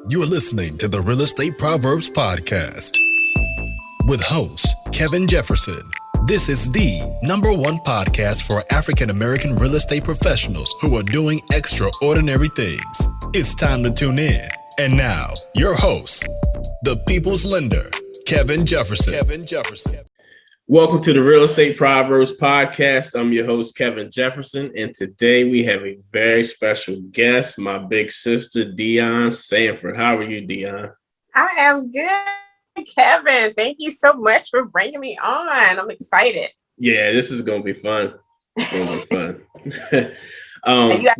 You're listening to the Real Estate Proverbs Podcast with host Kevin Jefferson. This is the number one podcast for African American real estate professionals who are doing extraordinary things. It's time to tune in. And now, your host, the People's Lender, Kevin Jefferson. Welcome to the Real Estate Proverbs Podcast. I'm your host, Kevin Jefferson, and today we have a very special guest, my big sister, Dionne Sanford. How are you, Dionne? I am good, Kevin. Thank you so much for bringing me on. I'm excited. Yeah, this is going to be fun. It's going to be fun. You got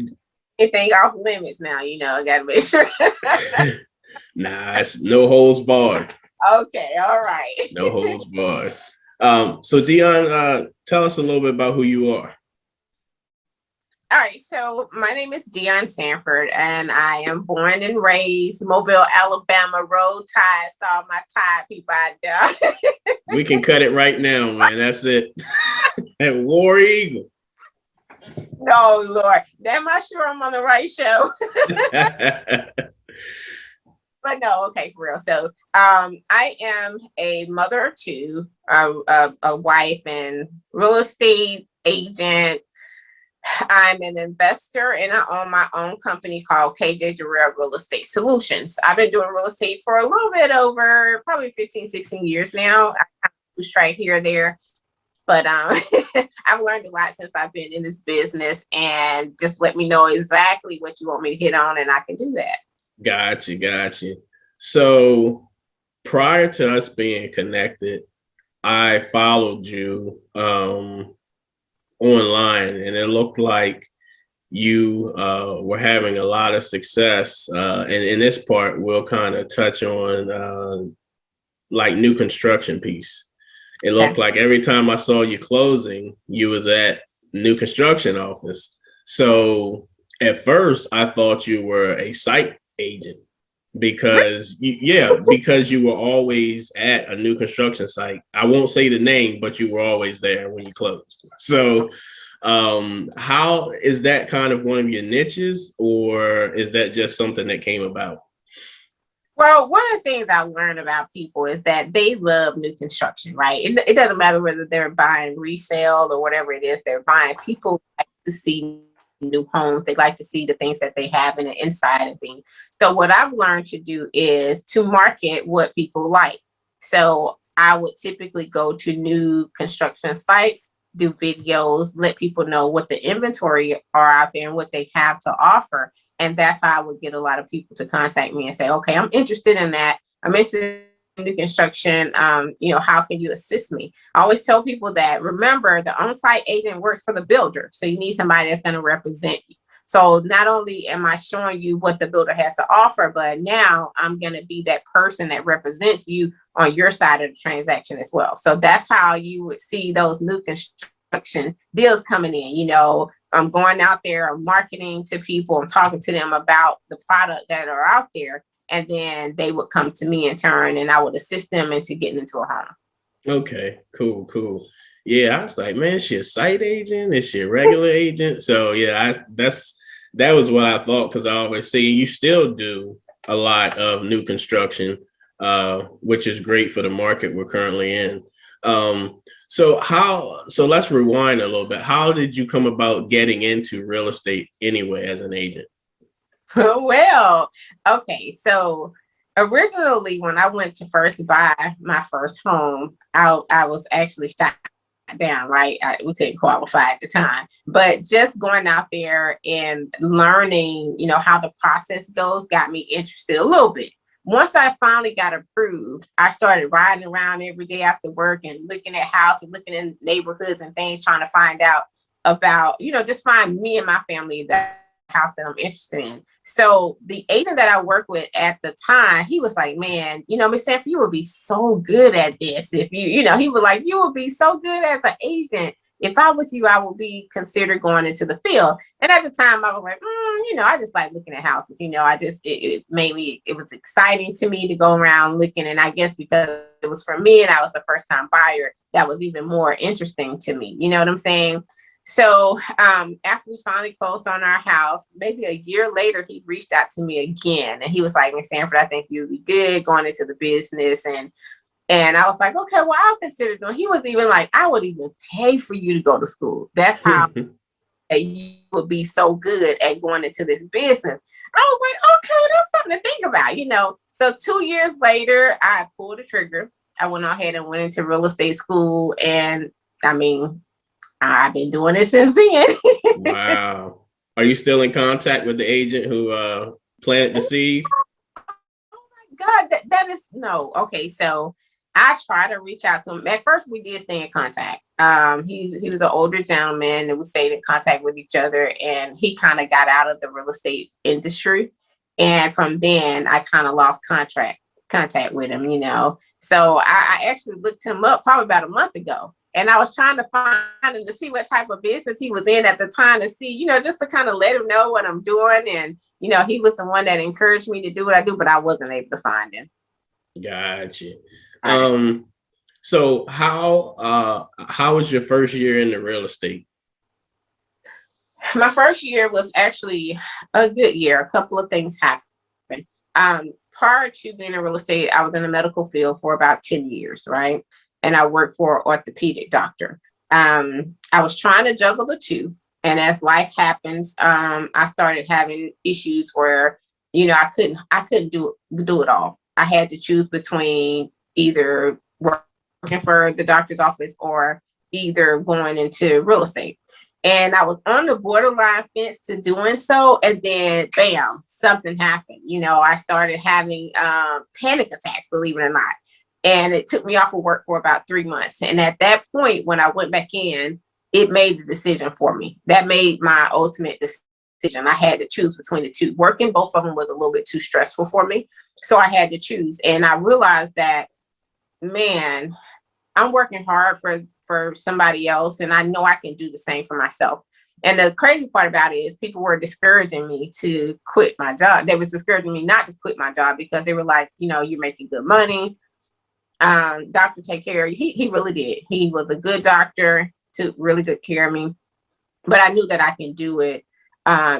anything off limits now, I got to make sure. Nah, it's no holds barred. Okay, all right. No holds barred. So Dionne, tell us a little bit about who you are. All right, so my name is Dionne Sanford, and I am born and raised Mobile, Alabama. Roll Tide, saw my Tide people out there. We can cut it right now, man. That's it. And War Eagle. No, Lord. Am I sure I'm on the right show? But no, okay, for real. So I am a mother of two, a wife and real estate agent. I'm an investor and I own my own company called Gerald Real Estate Solutions. I've been doing real estate for a little bit over probably 15, 16 years now. I was right here or there. But I've learned a lot since I've been in this business, and just let me know exactly what you want me to hit on and I can do that. Got you. So prior to us being connected, I followed you online, and it looked like you were having a lot of success. And in this part, we'll kind of touch on like new construction piece. It looked like every time I saw you closing, you was at new construction office. So at first, I thought you were a site agent because you were always at a new construction site. I won't say the name, but you were always there when you closed. So how is that kind of one of your niches, or is that just something that came about? Well, one of the things I learned about people is that they love new construction, right? It doesn't matter whether they're buying resale or whatever it is they're buying. People like to see new homes. They like to see the things that they have in the inside and things. So what I've learned to do is to market what people like. So I would typically go to new construction sites, do videos, let people know what the inventory are out there and what they have to offer. And that's how I would get a lot of people to contact me and say, okay, I'm interested in that. I'm interested in new construction. How can you assist me? I always tell people that, remember, the on-site agent works for the builder. So you need somebody that's going to represent you. So not only am I showing you what the builder has to offer, but now I'm going to be that person that represents you on your side of the transaction as well. So that's how you would see those new construction deals coming in. I'm going out there, I'm marketing to people, I'm talking to them about the product that are out there, and then they would come to me in turn and I would assist them into getting into a home. Okay, cool. Yeah, I was like, man, is she a site agent? Is she a regular agent? So yeah, that was what I thought, because I always see you still do a lot of new construction, which is great for the market we're currently in. So let's rewind a little bit. How did you come about getting into real estate anyway as an agent? Well, okay. So originally when I went to first buy my first home, I was actually shot down, right? We couldn't qualify at the time, but just going out there and learning, how the process goes got me interested a little bit. Once I finally got approved, I started riding around every day after work and looking at houses, looking in neighborhoods and things, trying to find out about, just find me and my family that house that I'm interested in. So the agent that I worked with at the time, he was like, man, Miss Sanford, you would be so good at this. If he was like, you would be so good as an agent. If I was you, I would be considered going into the field. And at the time I was like, I just like looking at houses. It was exciting to me to go around looking. And I guess because it was for me and I was a first time buyer, that was even more interesting to me. You know what I'm saying? So after we finally closed on our house, maybe a year later, he reached out to me again, and he was like, Miss Sanford, I think you'd be good going into the business. And I was like, okay, well, I'll consider doing. He was even like, I would even pay for you to go to school. That's how you would be so good at going into this business. I was like, okay, that's something to think about, you know. So 2 years later, I pulled the trigger. I went ahead and went into real estate school, and I mean, I've been doing it since then. Wow. Are you still in contact with the agent who planted the seed? Oh my God, that is no. Okay, so I try to reach out to him. At first, we did stay in contact. He was an older gentleman, and we stayed in contact with each other. And he kind of got out of the real estate industry, and from then, I kind of lost contact with him. You know, so I actually looked him up probably about a month ago. And I was trying to find him to see what type of business he was in at the time to see, you know, just to kind of let him know what I'm doing. And, you know, he was the one that encouraged me to do what I do, but I wasn't able to find him. Gotcha. So how was your first year in the real estate? My first year was actually a good year. A couple of things happened. Prior to being in real estate, I was in the medical field for about 10 years, right? And I worked for an orthopedic doctor. I was trying to juggle the two. And as life happens, I started having issues where, you know, I couldn't do it all. I had to choose between either working for the doctor's office or either going into real estate. And I was on the borderline fence to doing so. And then bam, something happened. You know, I started having panic attacks, believe it or not. And it took me off of work for about 3 months. And at that point, when I went back in, it made the decision for me. That made my ultimate decision. I had to choose between the two. Working, both of them was a little bit too stressful for me. So I had to choose. And I realized that, man, I'm working hard for somebody else. And I know I can do the same for myself. And the crazy part about it is people were discouraging me to quit my job. They was discouraging me not to quit my job because they were like, you know, you're making good money. Doctor take care of you. He really did. He was a good doctor, took really good care of me. But I knew that I can do it,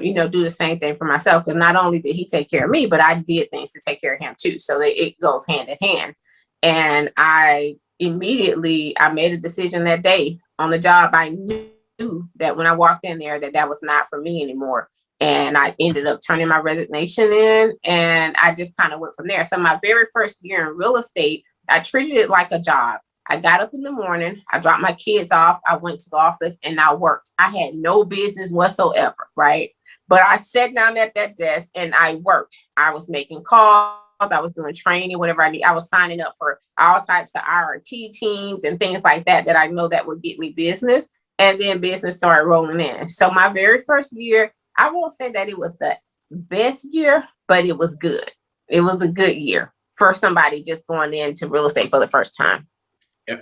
you know, do the same thing for myself. Because not only did he take care of me, but I did things to take care of him too. So that it goes hand in hand. And I made a decision that day on the job. I knew that when I walked in there that was not for me anymore. And I ended up turning my resignation in, and I just kind of went from there. So my very first year in real estate, I treated it like a job. I got up in the morning, I dropped my kids off, I went to the office, and I worked. I had no business whatsoever, right? But I sat down at that desk and I worked. I was making calls, I was doing training, whatever I need. I was signing up for all types of RT teams and things like that I know that would get me business. And then business started rolling in. So my very first year, I won't say that it was the best year, but it was good. It was a good year for somebody just going into real estate for the first time.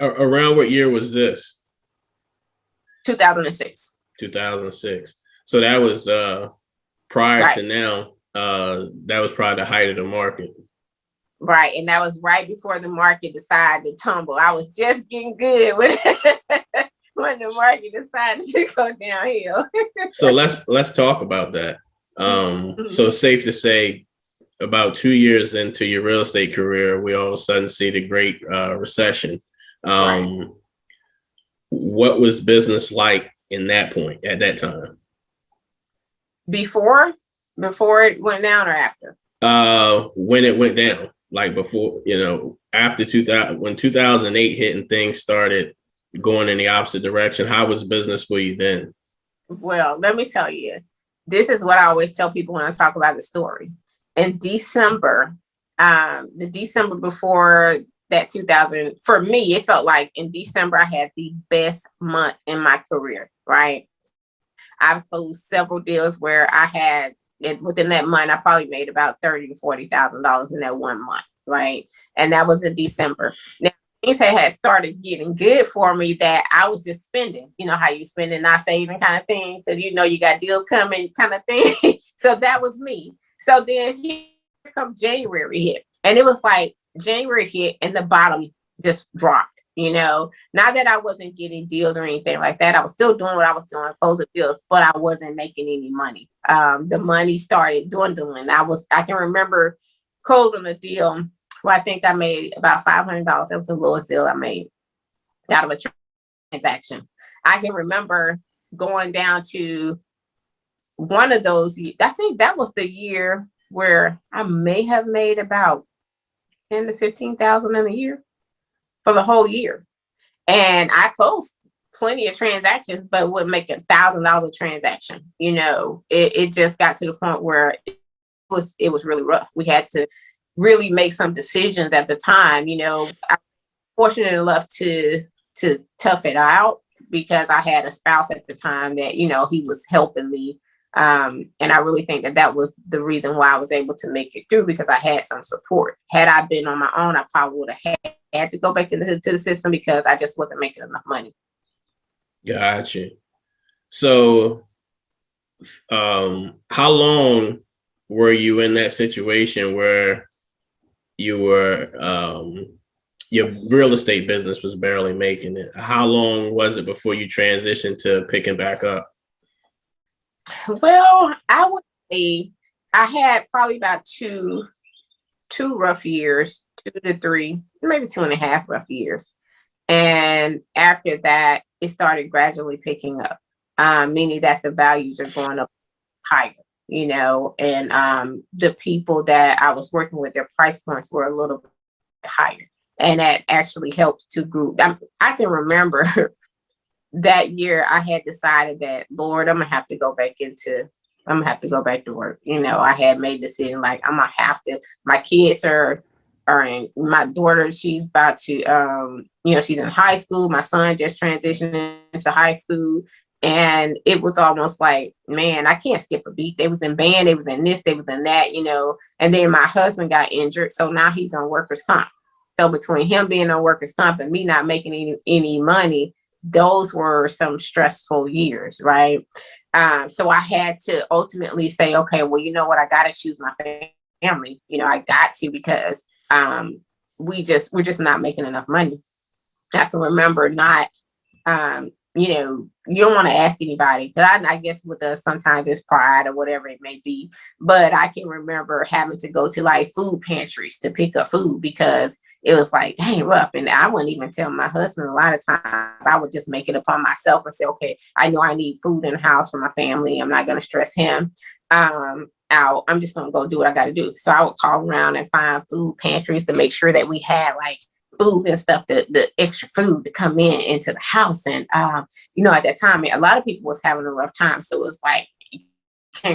Around what year was this? 2006. 2006. So that was prior right. to now. That was probably the height of the market. Right. And that was right before the market decided to tumble. I was just getting good when the market decided to go downhill. So let's talk about that. So it's safe to say about 2 years into your real estate career, we all of a sudden see the Great Recession. Right. What was business like at that time? Before it went down or after? When it went down, like before, you know, after 2000, when 2008 hit and things started going in the opposite direction, how was business for you then? Well, let me tell you, this is what I always tell people when I talk about the story. In December, the December before that 2000, for me, it felt like in December, I had the best month in my career, right? I've closed several deals where I had, within that month, I probably made about $30,000 to $40,000 in that 1 month, right? And that was in December. Now, things had started getting good for me that I was just spending, you know, how you spend and not saving kind of thing. So, you know, you got deals coming kind of thing. So that was me. So then here comes January hit. And it was like January hit and the bottom just dropped. Not that I wasn't getting deals or anything like that. I was still doing what I was doing, closing deals, but I wasn't making any money. The money started dwindling. I can remember closing a deal where I think I made about $500. That was the lowest deal I made out of a transaction. I can remember going down to one of those. I think that was the year where I may have made about 10 to 15,000 in a year for the whole year. And I closed plenty of transactions, but wouldn't make $1,000 transaction. It just got to the point where it was really rough. We had to really make some decisions at the time. I was fortunate enough to tough it out because I had a spouse at the time that, he was helping me. And I really think that was the reason why I was able to make it through, because I had some support. Had I been on my own, I probably would have had to go back into the system because I just wasn't making enough money. Gotcha. So, how long were you in that situation where you were, your real estate business was barely making it? How long was it before you transitioned to picking back up? Well, I would say I had probably about two rough years, 2 to 3, maybe 2.5 rough years. And after that, it started gradually picking up, meaning that the values are going up higher, and the people that I was working with, their price points were a little bit higher. And that actually helped to group. I can remember that year I had decided that, Lord, I'm gonna have to go back to work. I had made the decision, like, I'm gonna have to. My kids are in, my daughter, she's about to she's in high school. My son just transitioned into high school. And it was almost like, man, I can't skip a beat. They was in band, they was in this, they was in that, and then my husband got injured. So now he's on workers' comp. So between him being on workers' comp and me not making any money, those were some stressful years, right? So I had to ultimately say, okay, well, you know what? I got to choose my family. I got to, because we're just not making enough money. I can remember not, you don't want to ask anybody, because I guess with us sometimes it's pride or whatever it may be. But I can remember having to go to like food pantries to pick up food because it was like, dang, rough. And I wouldn't even tell my husband. A lot of times I would just make it upon myself and say, okay, I know I need food in the house for my family. I'm not going to stress him out. I'm just going to go do what I got to do. So I would call around and find food pantries to make sure that we had like food and stuff, the extra food to come into the house. And, at that time, a lot of people was having a rough time. So it was like,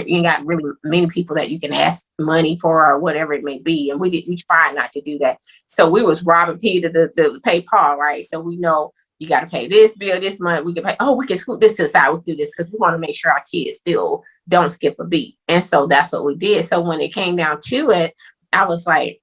you got really many people that you can ask money for or whatever it may be. And we try not to do that. So we was robbing Peter to pay Paul, right? So we know you got to pay this bill this month. We can pay, we can scoop this to the side. We'll do this because we want to make sure our kids still don't skip a beat. And so that's what we did. So when it came down to it, I was like,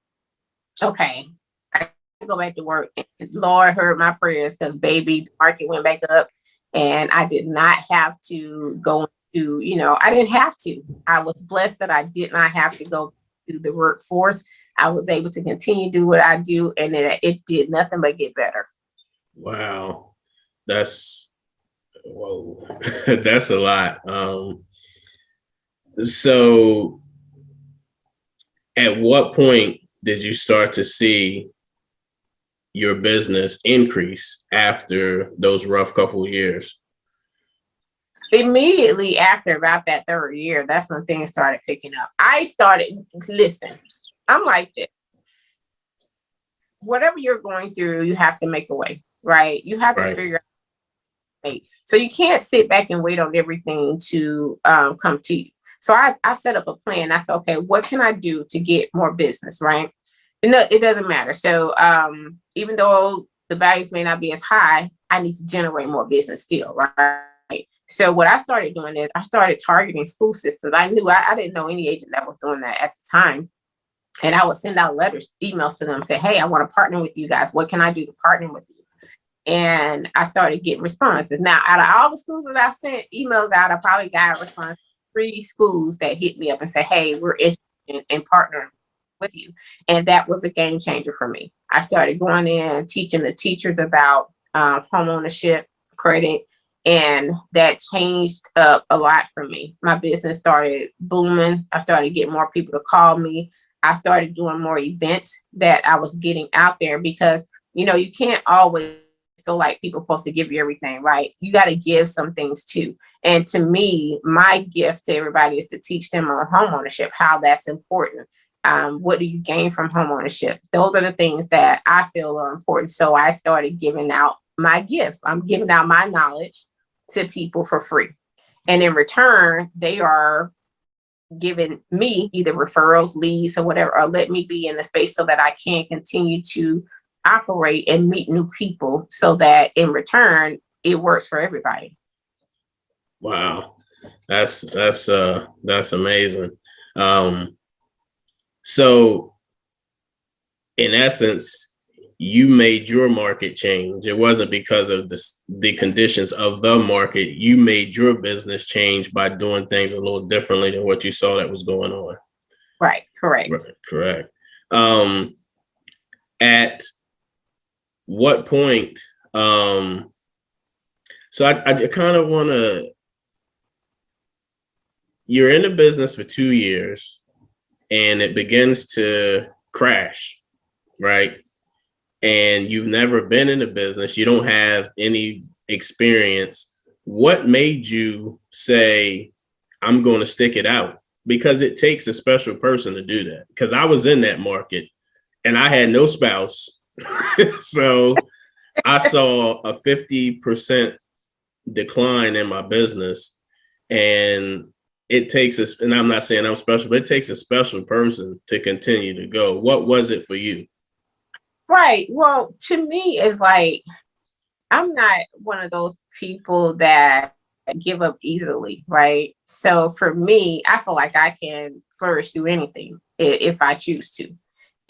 okay, I go back to work. And Lord heard my prayers, because baby, the market went back up and I did not have to go to, I didn't have to. I was blessed that I did not have to go to the workforce. I was able to continue to do what I do, and it did nothing but get better. Wow. That's that's a lot. So at what point did you start to see your business increase after those rough couple of years? Immediately after about that third year, that's when things started picking up. Listen, I'm like this. Whatever you're going through, you have to make a way, right? You have to figure out. So you can't sit back and wait on everything to come to you. So I set up a plan. I said, okay, what can I do to get more business, right? It doesn't matter. So even though the values may not be as high, I need to generate more business still, right? So what I started doing is I started targeting school systems. I knew I didn't know any agent that was doing that at the time. And I would send out emails to them, say, hey, I want to partner with you guys. What can I do to partner with you? And I started getting responses. Now, out of all the schools that I sent emails out, I probably got a response from 3 schools that hit me up and said, hey, we're interested in partnering with you. And that was a game changer for me. I started going in, teaching the teachers about home ownership, credit, and that changed up a lot for me. My business started booming. I started getting more people to call me. I started doing more events that I was getting out there because, you can't always feel like people are supposed to give you everything, right? You got to give some things too. And to me, my gift to everybody is to teach them on home ownership, how that's important. What do you gain from home ownership? Those are the things that I feel are important. So I started giving out my gift. I'm giving out my knowledge to people for free. And in return, they are giving me either referrals, leads, or whatever, or let me be in the space so that I can continue to operate and meet new people so that in return, it works for everybody. Wow. That's amazing. So in essence, you made your market change. It wasn't because of the conditions of the market. You made your business change by doing things a little differently than what you saw that was going on. Right. Correct. Right, correct. At what point? So I kind of want to. You're in the business for 2 years, and it begins to crash, right? And you've never been in a business, you don't have any experience. What made you say, I'm going to stick it out? Because it takes a special person to do that. Because I was in that market and I had no spouse. So I saw a 50% decline in my business. And it takes us, and I'm not saying I'm special, but it takes a special person to continue to go. What was it for you? Right. Well, to me, it's like, I'm not one of those people that give up easily, right? So for me, I feel like I can flourish through anything if I choose to.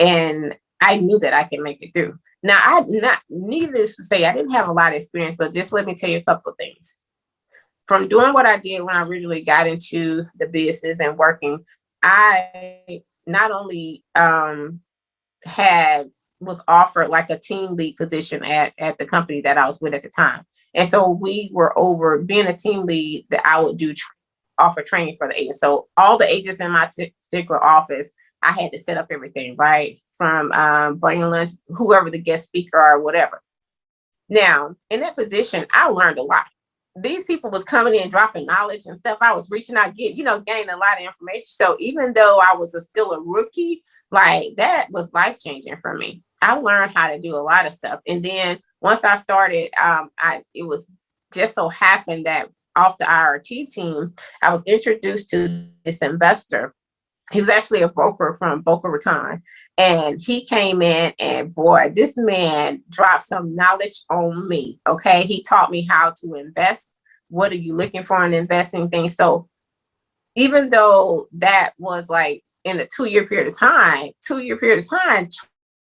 And I knew that I can make it through. Now, needless to say, I didn't have a lot of experience, but just let me tell you a couple of things. From doing what I did when I originally got into the business and working, I not only was offered like a team lead position at the company that I was with at the time. And so we were over being a team lead that I would offer training for the agents. So all the agents in my particular office, I had to set up everything, right? From bringing lunch, whoever the guest speaker or whatever. Now, in that position, I learned a lot. These people was coming in, dropping knowledge and stuff. I was reaching out, gaining a lot of information. So even though I was still a rookie, like that was life-changing for me. I learned how to do a lot of stuff. And then once I started, it was just so happened that off the IRT team, I was introduced to this investor. He was actually a broker from Boca Raton. And he came in and boy, this man dropped some knowledge on me. Okay. He taught me how to invest. What are you looking for in investing things? So even though that was like in a 2-year period of time,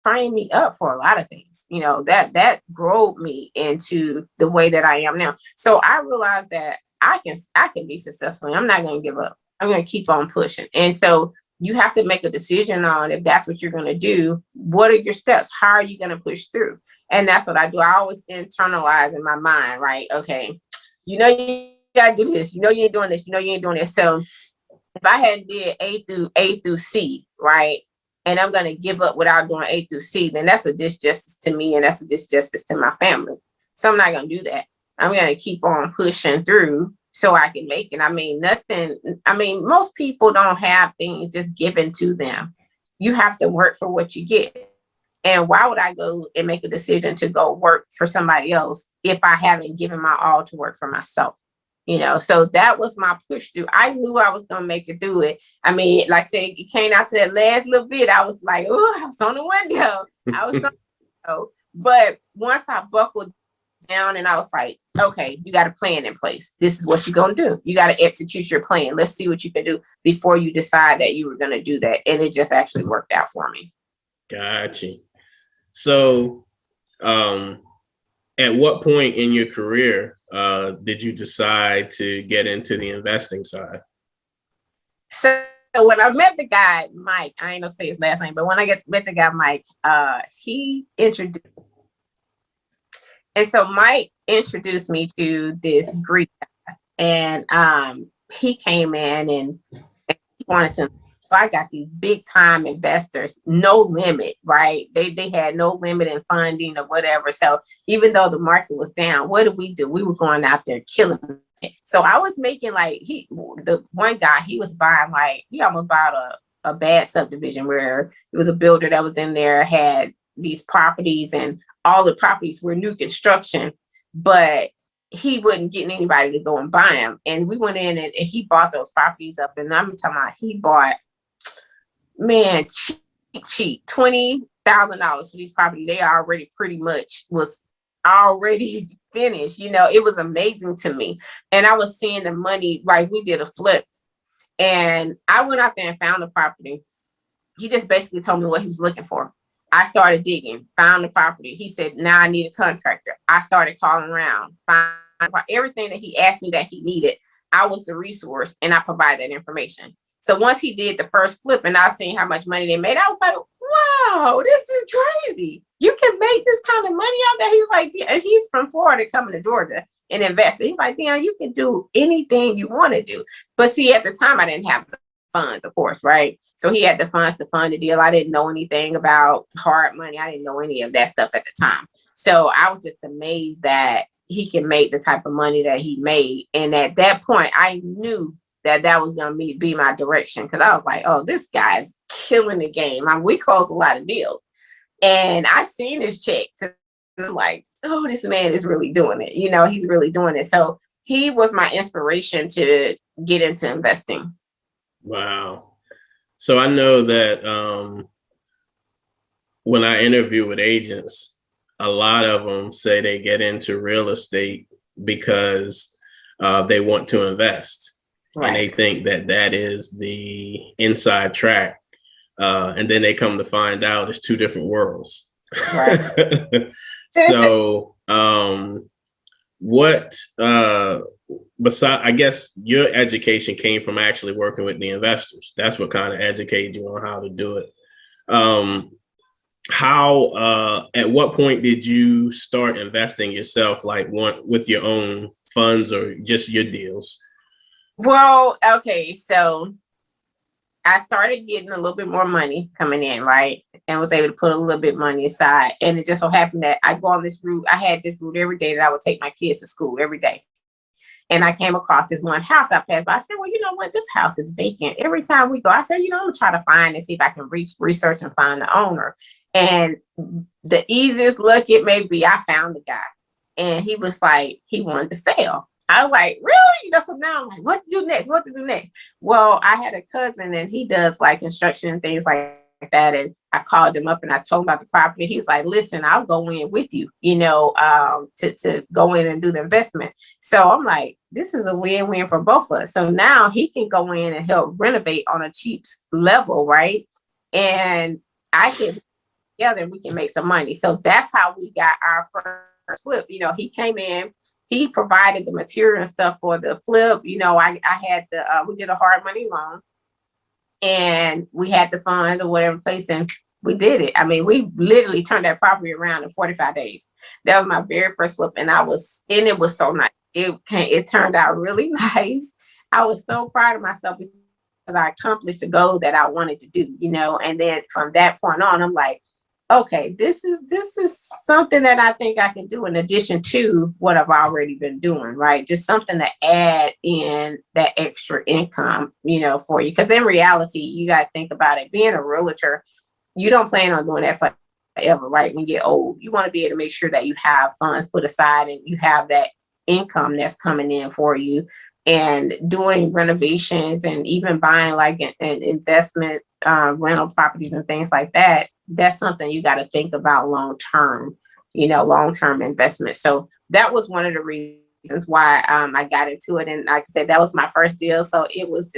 trained me up for a lot of things, that drove me into the way that I am now. So I realized that I can be successful. I'm not going to give up. I'm going to keep on pushing. And so you have to make a decision on if that's what you're going to do. What are your steps? How are you going to push through? And that's what I do. I always internalize in my mind, right? Okay. You got to do this. You ain't doing this. You ain't doing this. So if I hadn't did A through C, right? And I'm going to give up without doing A through C, then that's a disjustice to me and that's a disjustice to my family. So I'm not going to do that. I'm going to keep on pushing through so I can make it. Most people don't have things just given to them. You have to work for what you get. And why would I go and make a decision to go work for somebody else if I haven't given my all to work for myself? So that was my push through. I knew I was going to make it through it. Like I said, it came out to that last little bit. I was like, oh, I was on the window. But once I buckled down and I was like, okay, you got a plan in place. This is what you're going to do. You got to execute your plan. Let's see what you can do before you decide that you were going to do that. And it just actually worked out for me. Gotcha. So, at what point in your career did you decide to get into the investing side? So So when I met the guy, Mike, I ain't gonna say his last name, but when I met the guy, Mike, he introduced, and so Mike introduced me to this Greek guy, and he came in and he wanted to. So I got these big time investors, no limit, right? They had no limit in funding or whatever. So even though the market was down, what did we do? We were going out there killing it. So I was making like the one guy, he was buying like he almost bought a bad subdivision where it was a builder that was in there, had these properties, and all the properties were new construction, but he wasn't getting anybody to go and buy them. And we went in and he bought those properties up. And I'm talking about he bought, man, cheap, $20,000 for these properties. They already pretty much was already finished. You know, it was amazing to me. And I was seeing the money, right? We did a flip and I went out there and found the property. He just basically told me what he was looking for. I started digging, found the property. He said, now I need a contractor. I started calling around, find everything that he asked me that he needed. I was the resource and I provided that information. So once he did the first flip and I seen how much money they made, I was like, wow, this is crazy. You can make this kind of money out there. He was like, and he's from Florida coming to Georgia and investing. He's like, Dionne, you can do anything you want to do. But see, at the time, I didn't have the funds, of course, right? So he had the funds to fund the deal. I didn't know anything about hard money. I didn't know any of that stuff at the time. So I was just amazed that he can make the type of money that he made. And at that point, I knew that was going to be my direction, because I was like, oh, this guy's killing the game. We closed a lot of deals. And I seen his check. And I'm like, oh, this man is really doing it. You know, he's really doing it. So he was my inspiration to get into investing. Wow. So I know that when I interview with agents, a lot of them say they get into real estate because they want to invest. Right. And they think that is the inside track. And then they come to find out it's two different worlds. Right. So besides, I guess your education came from actually working with the investors. That's what kind of educated you on how to do it. At what point did you start investing yourself, like with your own funds or just your deals? Well, okay, so I started getting a little bit more money coming in, right? And was able to put a little bit of money aside. And it just so happened that I go on this route. I had this route every day that I would take my kids to school every day. And I came across this one house I passed by. I said, well, you know what? This house is vacant. Every time we go, I said, you know, I'm going to try to find and see if I can research and find the owner. And the easiest luck it may be, I found the guy. And he was like, he wanted to sell. I was like, really? You know, so now I'm like, what to do next? What to do next? Well, I had a cousin and he does like construction and things like that. And I called him up and I told him about the property. He's like, listen, I'll go in with you, you know, to go in and do the investment. So I'm like, this is a win-win for both of us. So now he can go in and help renovate on a cheap level, right? And I can together and we can make some money. So that's how we got our first flip. You know, he came in, he provided the material and stuff for the flip. You know, I had we did a hard money loan and we had the funds or whatever place and we did it. I mean, we literally turned that property around in 45 days. That was my very first flip. And it was so nice. It turned out really nice. I was so proud of myself because I accomplished the goal that I wanted to do, you know, and then from that point on, I'm like, okay, this is something that I think I can do in addition to what I've already been doing, right? Just something to add in that extra income, you know, for you. Because in reality, you got to think about it. Being a realtor, you don't plan on doing that forever, right? When you get old, you want to be able to make sure that you have funds put aside and you have that income that's coming in for you. And doing renovations and even buying like an investment rental properties and things like that, that's something you got to think about long-term, you know, long-term investment. So that was one of the reasons why I got into it. And like I said, that was my first deal. So it was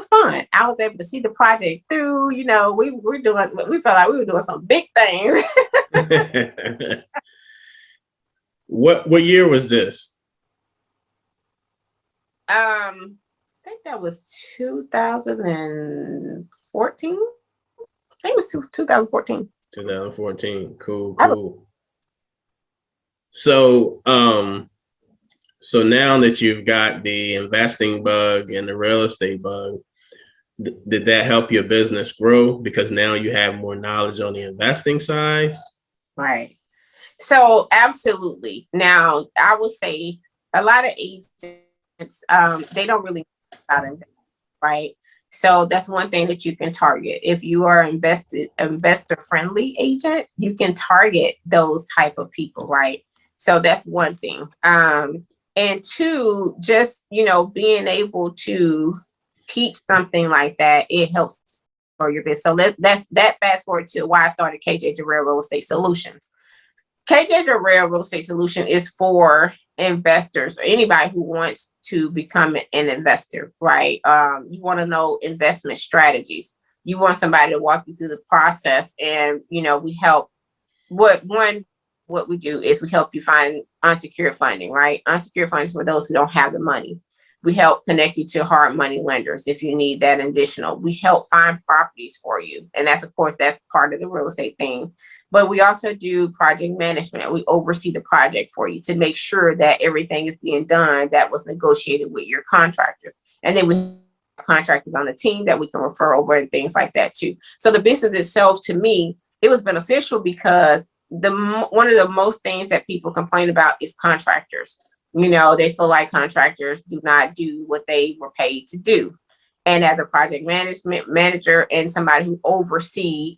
fun. I was able to see the project through, you know, we felt like we were doing some big things. What year was this? I think think that was 2014. I think it was 2014. 2014. Cool. So, so now that you've got the investing bug and the real estate bug, did that help your business grow because now you have more knowledge on the investing side? Right. So absolutely. Now I will say a lot of agents, they don't really know about investing, right? So that's one thing that you can target. If you are investor friendly agent, you can target those type of people, right? So that's one thing. And two, just being able to teach something like that, it helps for your business. So that's that. Fast forward to why I started KJ Gerald Real Estate Solutions. KJ Gerald Real Estate Solution is for investors or anybody who wants to become an investor, right? You want to know investment strategies. You want somebody to walk you through the process, and we help. What we do is we help you find unsecured funding, right? Unsecured funding is for those who don't have the money. We help connect you to hard money lenders if you need that additional. We help find properties for you. And that's, of course, that's part of the real estate thing. But we also do project management. We oversee the project for you to make sure that everything is being done that was negotiated with your contractors. And then we have contractors on the team that we can refer over and things like that too. So the business itself, to me, it was beneficial because one of the most things that people complain about is contractors. They feel like contractors do not do what they were paid to do. And as a project management manager and somebody who oversees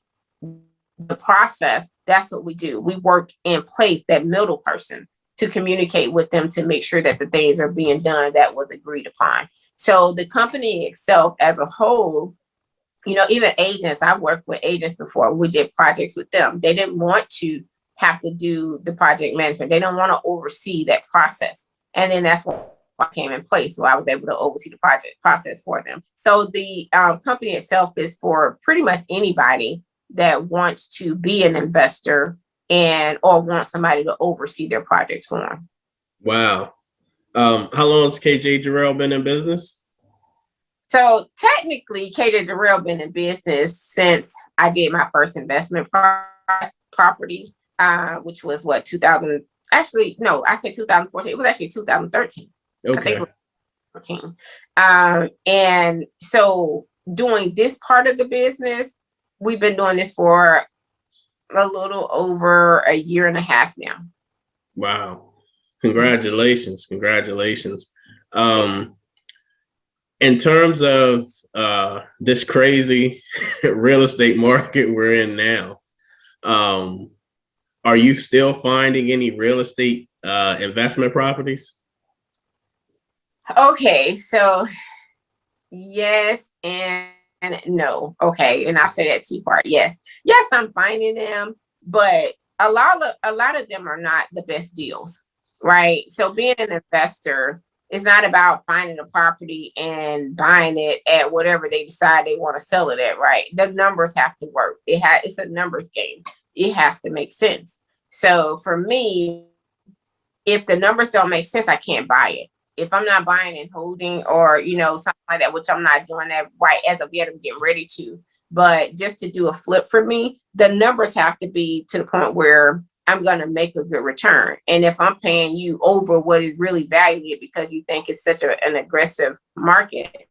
the process, that's what we do. We work in place, that middle person, to communicate with them to make sure that the things are being done that was agreed upon. So the company itself as a whole, even agents, I've worked with agents before. We did projects with them. They didn't want to have to do the project management. They don't want to oversee that process. And then that's what came in place. So I was able to oversee the project process for them. So the company itself is for pretty much anybody that wants to be an investor or want somebody to oversee their projects for them. Wow. How long has KJ Gerald been in business? So technically, KJ Gerald been in business since I did my first investment property, which was 2000. Actually, no, I said 2014. It was actually 2013. Okay. I think it was 2014. And so doing this part of the business, we've been doing this for a little over a year and a half now. Wow. Congratulations. In terms of this crazy real estate market we're in now, are you still finding any real estate investment properties? Okay, so yes and no. Okay, and I say that two-part. Yes, I'm finding them, but a lot of them are not the best deals, right? So being an investor is not about finding a property and buying it at whatever they decide they want to sell it at, right? The numbers have to work. It's a numbers game. It has to make sense. So for me, if the numbers don't make sense, I can't buy it. If I'm not buying and holding or, something like that, which I'm not doing that right as of yet, I'm getting ready to, but just to do a flip for me, the numbers have to be to the point where I'm going to make a good return. And if I'm paying you over what is really valued because you think it's such an aggressive market,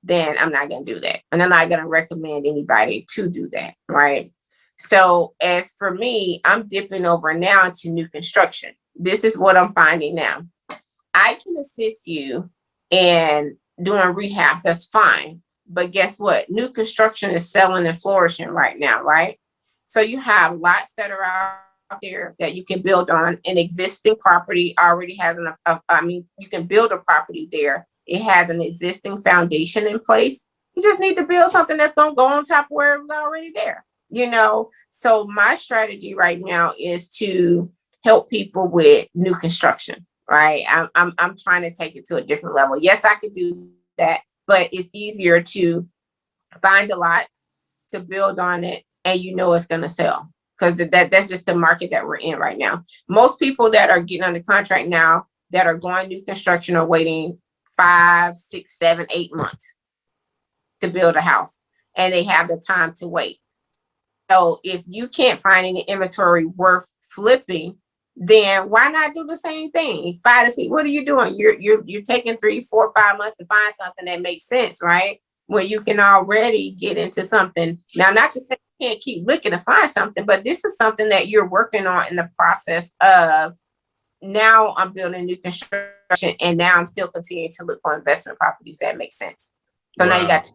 then I'm not going to do that. And I'm not going to recommend anybody to do that, right? So as for me, I'm dipping over now into new construction. This is what I'm finding now. I can assist you in doing rehabs. That's fine. But guess what? New construction is selling and flourishing right now, right? So you have lots that are out there that you can build on. An existing property already has you can build a property there. It has an existing foundation in place. You just need to build something that's going to go on top of where it was already there. So my strategy right now is to help people with new construction, right? I'm trying to take it to a different level. Yes, I could do that, but it's easier to find a lot, to build on it, and it's going to sell, because that's just the market that we're in right now. Most people that are getting under contract now that are going new construction are waiting 5, 6, 7, 8 months to build a house, and they have the time to wait. So if you can't find any inventory worth flipping, then why not do the same thing? 5 to 6. What are you doing? You're taking 3, 4, 5 months to find something that makes sense, right? Where you can already get into something. Now, not to say you can't keep looking to find something, but this is something that you're working on in the process of, now I'm building new construction, and now I'm still continuing to look for investment properties that make sense. So now you got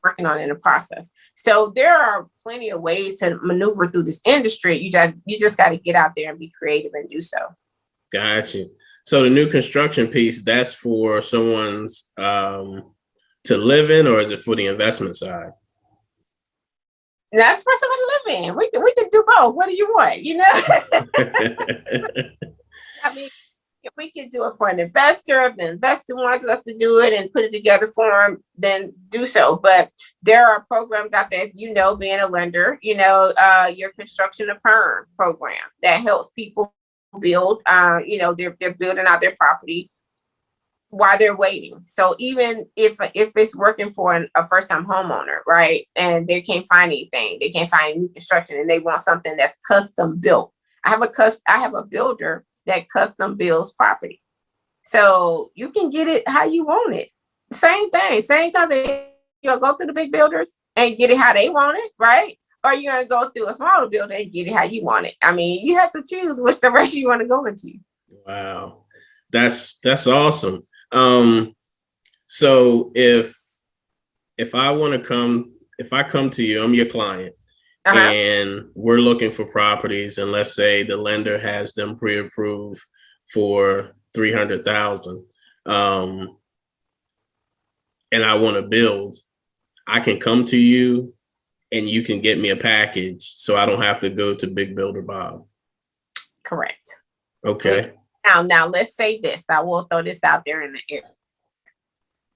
working on it in the process. So there are plenty of ways to maneuver through this industry. You just got to get out there and be creative and do so. Gotcha. So the new construction piece, that's for someone's to live in, or is it for the investment side? That's for someone to live in. We can do both. What do you want? You know? I mean, if we can do it for an investor, if the investor wants us to do it and put it together for them, then do so. But there are programs out there, as you know, being a lender, you know, your construction to perm program that helps people build, you know, they're building out their property while they're waiting. So even if it's working for a first-time homeowner, right, and they can't find anything, they can't find new construction, and they want something that's custom built. I have a builder that custom builds property. So you can get it how you want it. Same thing, same time. You'll go through the big builders and get it how they want it, right? Or you're gonna go through a smaller builder and get it how you want it. I mean, you have to choose which direction you want to go into. Wow, that's awesome. So if I come to you, I'm your client. And we're looking for properties, and let's say the lender has them pre-approved for $300,000, and I want to build, I can come to you and you can get me a package, so I don't have to go to Big Builder Bob. Correct. Okay. Now let's say this. I will throw this out there in the air.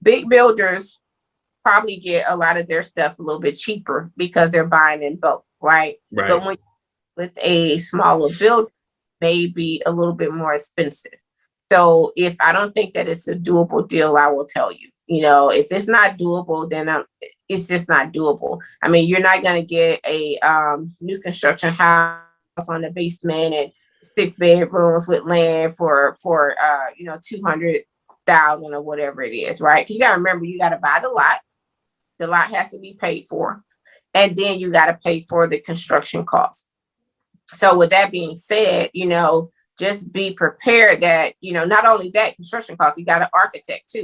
Big builders probably get a lot of their stuff a little bit cheaper because they're buying in bulk, right? But when with a smaller builder, maybe a little bit more expensive. So if I don't think that it's a doable deal, I will tell you. You know, if it's not doable, then it's just not doable. I mean, you're not going to get a new construction house on the basement and 6 bedrooms with land for you know, 200,000 or whatever it is, right? Because you got to remember, you got to buy the lot. The lot has to be paid for, and then you got to pay for the construction costs. So with that being said, you know, just be prepared that, you know, not only that construction costs, you got an architect too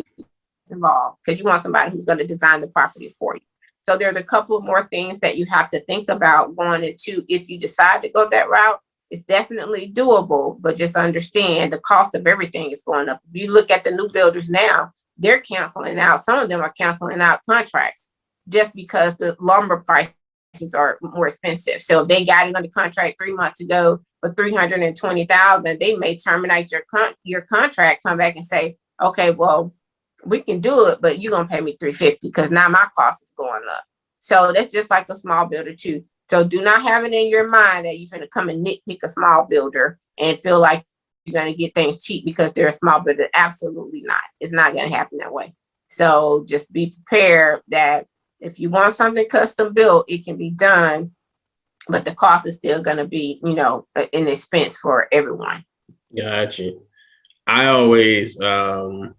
involved, because you want somebody who's going to design the property for you. So there's a couple of more things that you have to think about going into. If you decide to go that route, it's definitely doable, but just understand the cost of everything is going up. If you look at the new builders now, they're canceling out. Some of them are canceling out contracts just because the lumber prices are more expensive. So if they got it under contract 3 months ago for $320,000, they may terminate your contract, come back and say, okay, well, we can do it, but you're gonna pay me $350 because now my cost is going up. So that's just like a small builder too. So do not have it in your mind that you're gonna come and nitpick a small builder and feel like you're going to get things cheap because they're a small builder. Absolutely not. It's not going to happen that way. So just be prepared that if you want something custom built, it can be done, but the cost is still going to be, you know, an expense for everyone. Gotcha. I always, when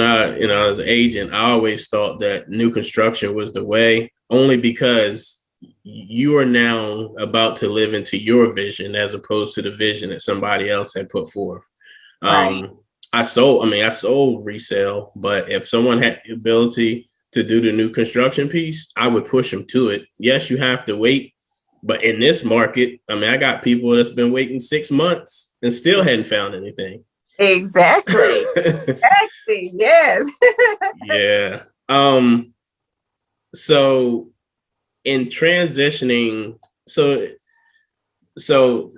I, you know, as an agent, I always thought that new construction was the way, only because you are now about to live into your vision as opposed to the vision that somebody else had put forth. Right. I sold resale, but if someone had the ability to do the new construction piece, I would push them to it. Yes, you have to wait, but in this market, I mean, I got people that's been waiting 6 months and still hadn't found anything. Exactly. Exactly. Yes. Yeah. So in transitioning, so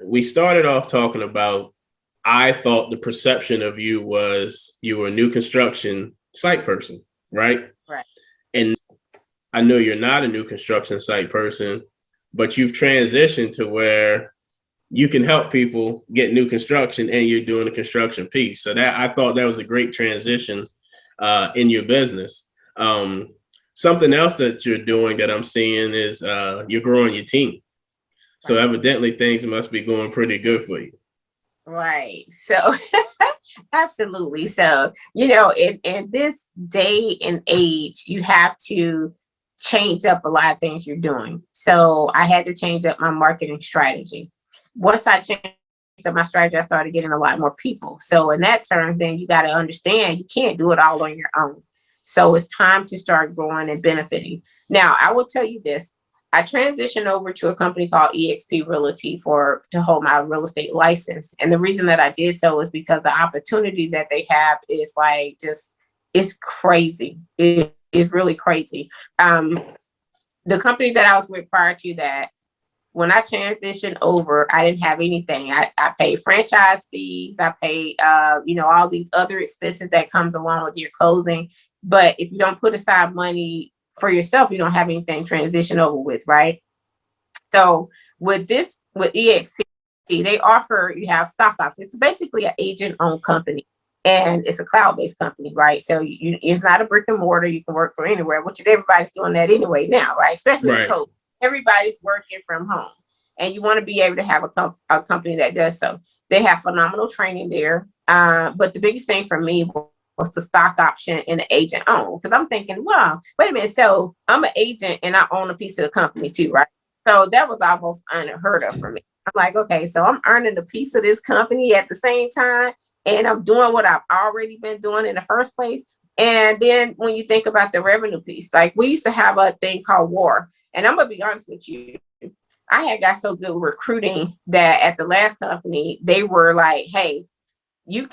we started off talking about, I thought the perception of you was you were a new construction site person, right? Right. And I know you're not a new construction site person, but you've transitioned to where you can help people get new construction and you're doing a construction piece. So that, I thought that was a great transition. in your business. Something else that you're doing that I'm seeing is you're growing your team. So evidently things must be going pretty good for you. Right. So absolutely. So, in this day and age, you have to change up a lot of things you're doing. So I had to change up my marketing strategy. Once I changed up my strategy, I started getting a lot more people. So in that terms, then you got to understand you can't do it all on your own. So it's time to start growing and benefiting. Now, I will tell you this. I transitioned over to a company called eXp Realty to hold my real estate license. And the reason that I did so is because the opportunity that they have is like it's crazy. It is really crazy. The company that I was with prior to that, when I transitioned over, I didn't have anything. I paid franchise fees. I paid, all these other expenses that comes along with your closing. But if you don't put aside money for yourself, you don't have anything transition over with, right? So with eXp, they offer, you have stock options. It's basically an agent-owned company, and it's a cloud-based company, right? So it's not a brick and mortar. You can work from anywhere, which is everybody's doing that anyway now, right? Especially with COVID. Everybody's working from home, and you want to be able to have a company that does so. They have phenomenal training there. But the biggest thing for me was the stock option and the agent own. Because I'm thinking, wow, wait a minute. So I'm an agent and I own a piece of the company too, right? So that was almost unheard of for me. I'm like, okay, so I'm earning a piece of this company at the same time, and I'm doing what I've already been doing in the first place. And then when you think about the revenue piece, like we used to have a thing called WAR. And I'm going to be honest with you. I had got so good with recruiting that at the last company, they were like, hey, here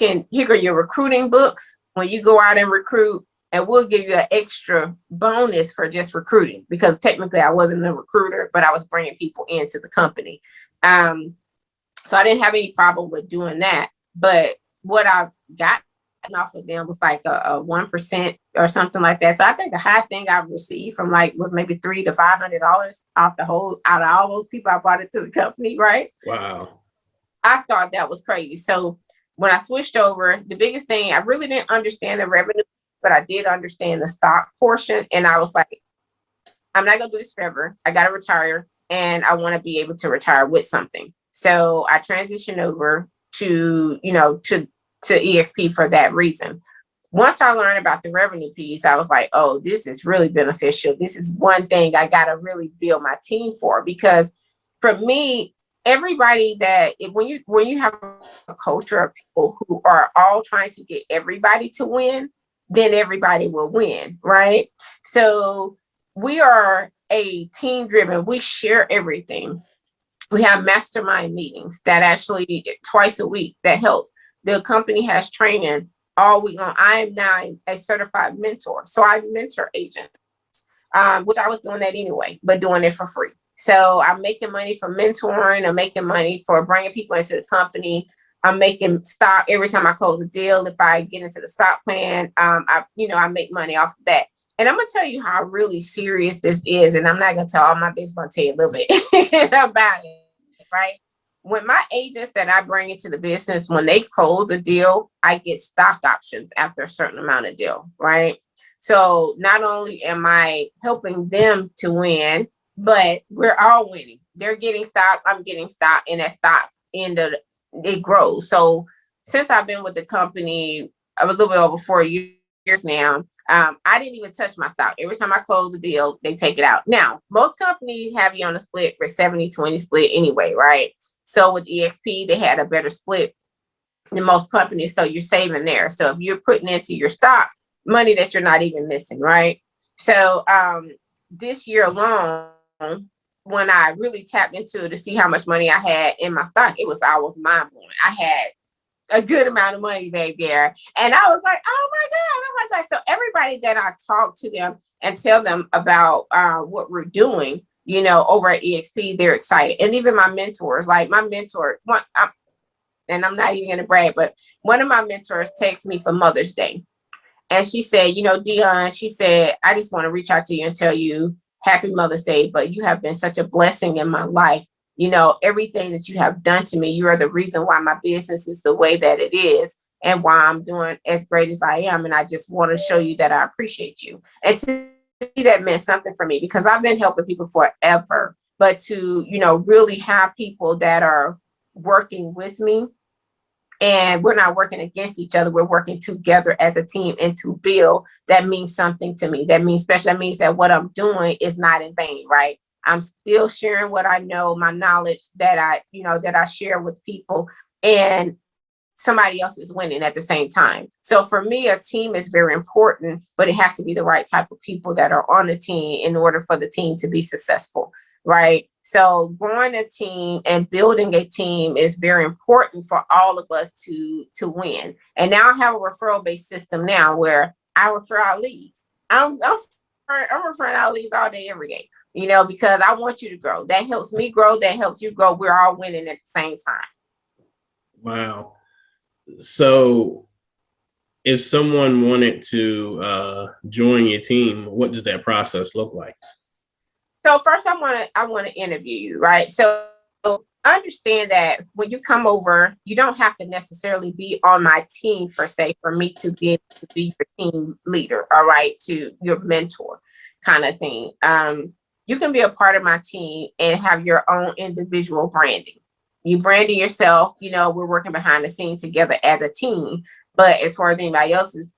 are your recruiting books when you go out and recruit, and we'll give you an extra bonus for just recruiting, because technically I wasn't a recruiter, but I was bringing people into the company. So I didn't have any problem with doing that. But what I got off of them was like a 1% or something like that. So I think the highest thing I received from was maybe $300 to $500 out of all those people I brought into the company, right? Wow. I thought that was crazy. So when I switched over, the biggest thing, I really didn't understand the revenue, but I did understand the stock portion. And I was like, I'm not going to do this forever. I got to retire, and I want to be able to retire with something. So I transitioned over to eXp for that reason. Once I learned about the revenue piece, I was like, oh, this is really beneficial. This is one thing I got to really build my team for, because for me, everybody when you have a culture of people who are all trying to get everybody to win, then everybody will win, right? So we are a team driven. We share everything. We have mastermind meetings that actually twice a week that helps. The company has training all week long. I am now a certified mentor. So I mentor agents, which I was doing that anyway, but doing it for free. So I'm making money for mentoring. I'm making money for bringing people into the company. I'm making stock every time I close a deal. If I get into the stock plan, I make money off of that. And I'm going to tell you how really serious this is. And I'm not going to tell all my business, I'm going to tell you a little bit about it, right? When my agents that I bring into the business, when they close a deal, I get stock options after a certain amount of deal, right? So not only am I helping them to win, but we're all winning. They're getting stock, I'm getting stock, and that stock it grows. So since I've been with the company a little bit over 4 years now, I didn't even touch my stock. Every time I close the deal, they take it out. Now, most companies have you on a split for 70-20 split anyway, right? So with eXp, they had a better split than most companies. So you're saving there. So if you're putting into your stock money that you're not even missing, right? So this year alone, when I really tapped into it to see how much money I had in my stock, I was mind blowing. I had a good amount of money back there. And I was like, oh my God. So everybody that I talk to them and tell them about what we're doing, over at eXp, they're excited. And even my mentors, like my mentor, and I'm not even going to brag, but one of my mentors texted me for Mother's Day. And she said, Dionne, she said, I just want to reach out to you and tell you happy Mother's Day, but you have been such a blessing in my life. Everything that you have done to me, you are the reason why my business is the way that it is. and why I'm doing as great as I am. And I just want to show you that I appreciate you. And to me, that meant something for me because I've been helping people forever. But to, really have people that are working with me, and we're not working against each other, we're working together as a team and to build, that means something to me. That means special. That means that what I'm doing is not in vain, right? I'm still sharing what I know, my knowledge that I share with people, and somebody else is winning at the same time. So for me, a team is very important, but it has to be the right type of people that are on the team in order for the team to be successful, right? So growing a team and building a team is very important for all of us to win. And now I have a referral-based system now where I refer out leads. I'm referring out leads all day, every day, because I want you to grow. That helps me grow. That helps you grow. We're all winning at the same time. Wow. So if someone wanted to join your team, what does that process look like? So first I want to interview you, right? So understand that when you come over, you don't have to necessarily be on my team per se for me to be able to be your team leader, all right, to your mentor kind of thing. You can be a part of my team and have your own individual branding. You branding yourself, we're working behind the scenes together as a team. But as far as anybody else is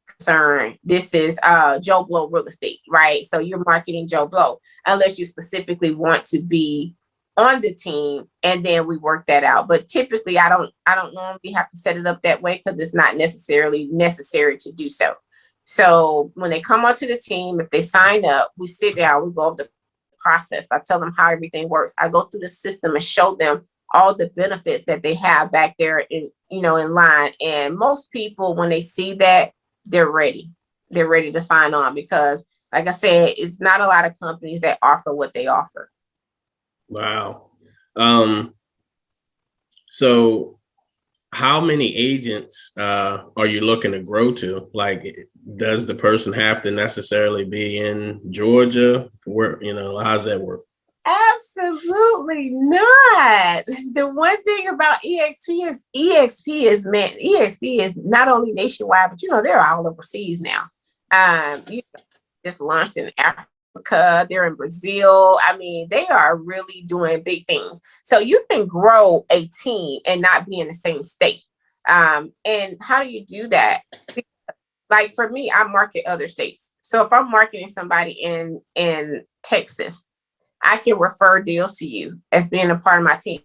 concerned, this is Joe Blow Real Estate, right? So you're marketing Joe Blow, unless you specifically want to be on the team, and then we work that out. But typically, I don't normally have to set it up that way because it's not necessarily necessary to do so. So when they come onto the team, if they sign up, we sit down, we go over the process. I tell them how everything works. I go through the system and show them all the benefits that they have back there in line. And most people, when they see that, they're ready. They're ready to sign on because, like I said, it's not a lot of companies that offer what they offer. Wow. So how many agents are you looking to grow to? Like, does the person have to necessarily be in Georgia? Where, how's that work? Absolutely not. The one thing about EXP is not only nationwide, but they're all overseas now. Just launched in Africa, they're in Brazil. I mean, they are really doing big things. So you can grow a team and not be in the same state. And how do you do that? Like for me, I market other states. So if I'm marketing somebody in Texas, I can refer deals to you as being a part of my team.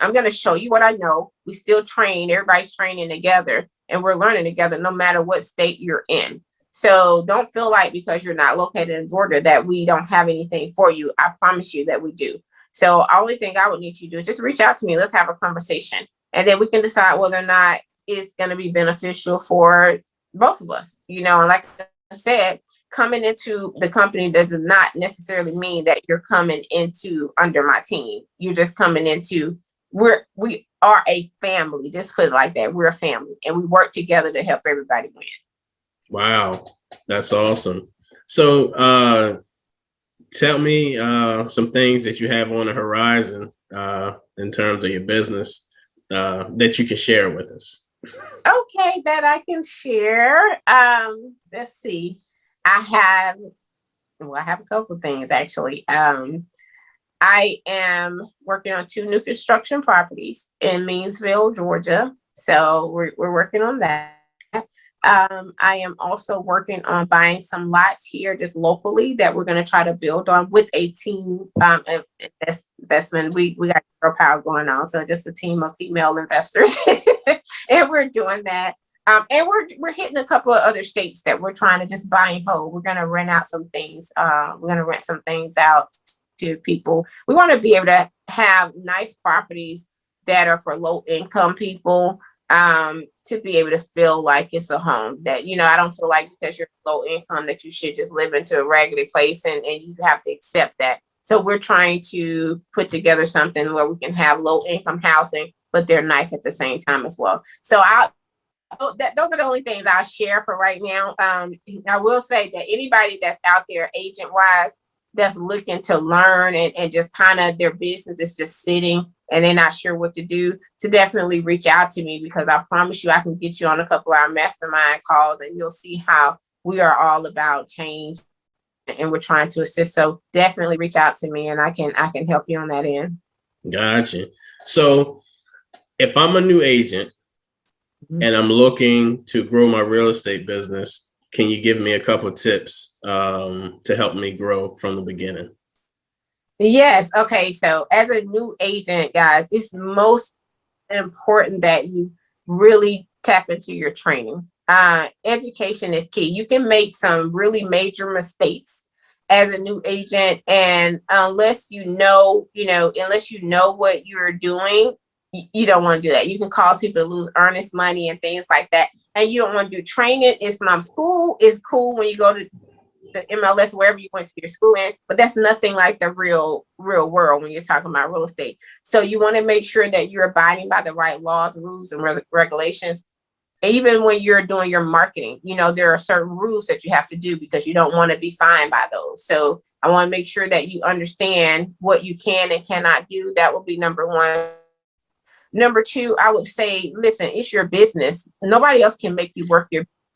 I'm going to show you what I know. We still train. Everybody's training together and we're learning together no matter what state you're in. So don't feel like because you're not located in Georgia that we don't have anything for you. I promise you that we do. So the only thing I would need you to do is just reach out to me. Let's have a conversation. And then we can decide whether or not it's going to be beneficial for both of us. And like I said, coming into the company does not necessarily mean that you're coming into under my team. You're just coming into, we are a family. Just put it like that. We're a family and we work together to help everybody win. Wow, that's awesome. So tell me some things that you have on the horizon in terms of your business that you can share with us. Okay, that I can share. Let's see. I have a couple of things actually. I am working on 2 new construction properties in Meansville, Georgia. So we're working on that. I am also working on buying some lots here just locally that we're going to try to build on with a team investment. We got girl power going on. So just a team of female investors and we're doing that. And we're hitting a couple of other states that we're trying to just buy and hold. We're going to rent out some things. We're going to rent some things out to people. We want to be able to have nice properties that are for low income people, to be able to feel like it's a home. That, I don't feel like because you're low income that you should just live into a raggedy place and you have to accept that. So we're trying to put together something where we can have low income housing, but they're nice at the same time as well. So those are the only things I'll share for right now. I will say that anybody that's out there agent wise that's looking to learn and just kind of their business is just sitting and they're not sure what to do, to definitely reach out to me, because I promise you I can get you on a couple of our mastermind calls and you'll see how we are all about change and we're trying to assist. So definitely reach out to me and I can help you on that end. Gotcha. So if I'm a new agent and I'm looking to grow my real estate business, can you give me a couple of tips to help me grow from the beginning? Yes. Okay. So as a new agent, guys, it's most important that you really tap into your training. Education is key. You can make some really major mistakes as a new agent, and unless you know what you're doing, you don't want to do that. You can cause people to lose earnest money and things like that. And you don't want to do training. It's from school is cool when you go to the MLS, wherever you went to your school in, but that's nothing like the real world when you're talking about real estate. So you want to make sure that you're abiding by the right laws, rules, and regulations. Even when you're doing your marketing, there are certain rules that you have to do because you don't want to be fined by those. So I want to make sure that you understand what you can and cannot do. That will be number one. Number two, I would say, listen, it's your business. Nobody else can make you work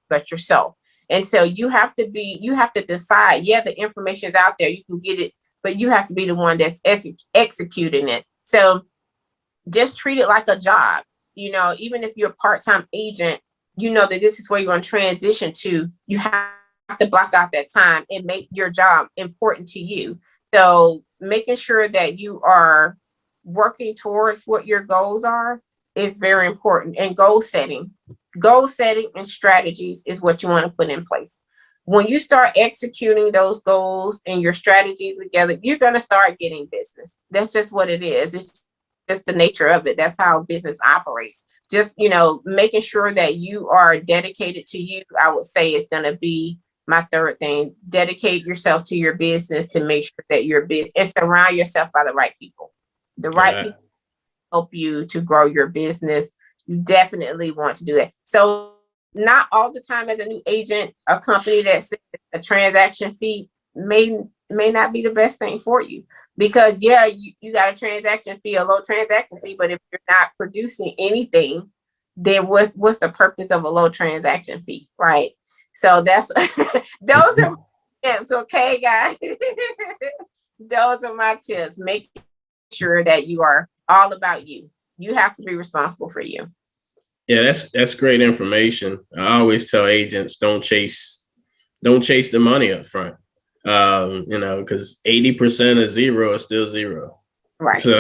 but yourself. And so you have to decide, the information is out there, you can get it, but you have to be the one that's executing it. So just treat it like a job. Even if you're a part-time agent, that this is where you're going to transition to, you have to block out that time and make your job important to you. So making sure that you are working towards what your goals are is very important. And goal setting and strategies is what you want to put in place. When you start executing those goals and your strategies together, you're going to start getting business. That's just what it is. It's just the nature of it. That's how business operates. Just, making sure that you are dedicated to you, I would say, is going to be my third thing. Dedicate yourself to your business to make sure that your business, and surround yourself by the right people. The right people help you to grow your business. You definitely want to do that. So not all the time as a new agent, a company that says a transaction fee may not be the best thing for you, because you got a transaction fee, a low transaction fee, but if you're not producing anything, then what's the purpose of a low transaction fee, right? So that's those are tips, okay, guys. Those are my tips. Make sure that you are all about you. You have to be responsible for you. Yeah, that's great information. I always tell agents, don't chase the money up front. Because 80% of zero is still zero. Right. So,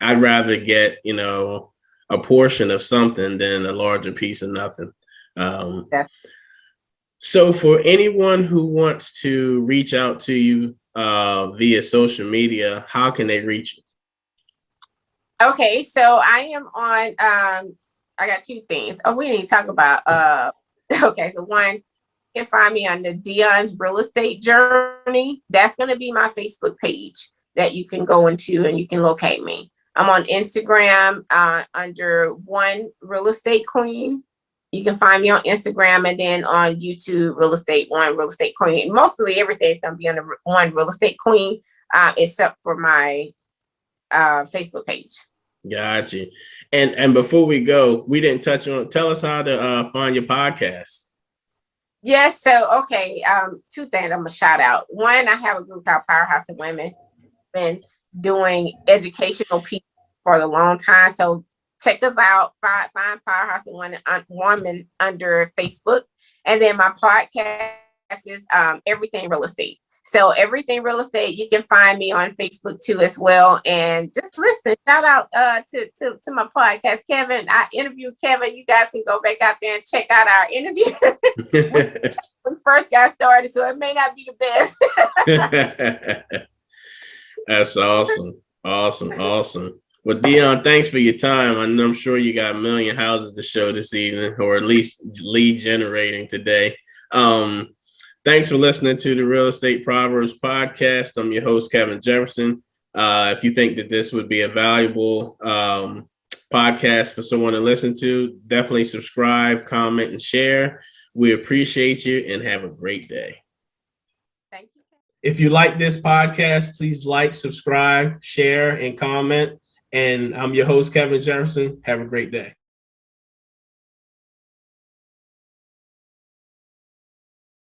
I'd rather get, a portion of something than a larger piece of nothing. So for anyone who wants to reach out to you via social media, how can they reach you? Okay, so I am on, I got two things. Oh, we didn't talk about, okay, so one, you can find me on the Dionne's Real Estate Journey. That's going to be my Facebook page that you can go into and you can locate me. I'm on Instagram under One Real Estate Queen. You can find me on Instagram, and then on YouTube, One Real Estate Queen. Mostly everything's going to be under One Real Estate Queen, except for my Facebook page. Gotcha. And before we go, we didn't touch on, tell us how to find your podcast. Yes. So, okay. Two things I'm gonna shout out. One, I have a group called Powerhouse of Women. Been doing educational pieces for a long time. So check us out. Find Powerhouse of Women under Facebook. And then my podcast is Everything Real Estate. So Everything Real Estate, you can find me on Facebook too as well. And just listen, shout out to my podcast, Kevin. I interviewed Kevin. You guys can go back out there and check out our interview. We first got started, so it may not be the best. That's awesome. Awesome. Well, Dionne, thanks for your time. I'm sure you got a million houses to show this evening, or at least lead generating today. Thanks for listening to the Real Estate Proverbs podcast. I'm your host, Kevin Jefferson. If you think that this would be a valuable podcast for someone to listen to, definitely subscribe, comment, and share. We appreciate you and have a great day. Thank you. If you like this podcast, please like, subscribe, share, and comment. And I'm your host, Kevin Jefferson. Have a great day.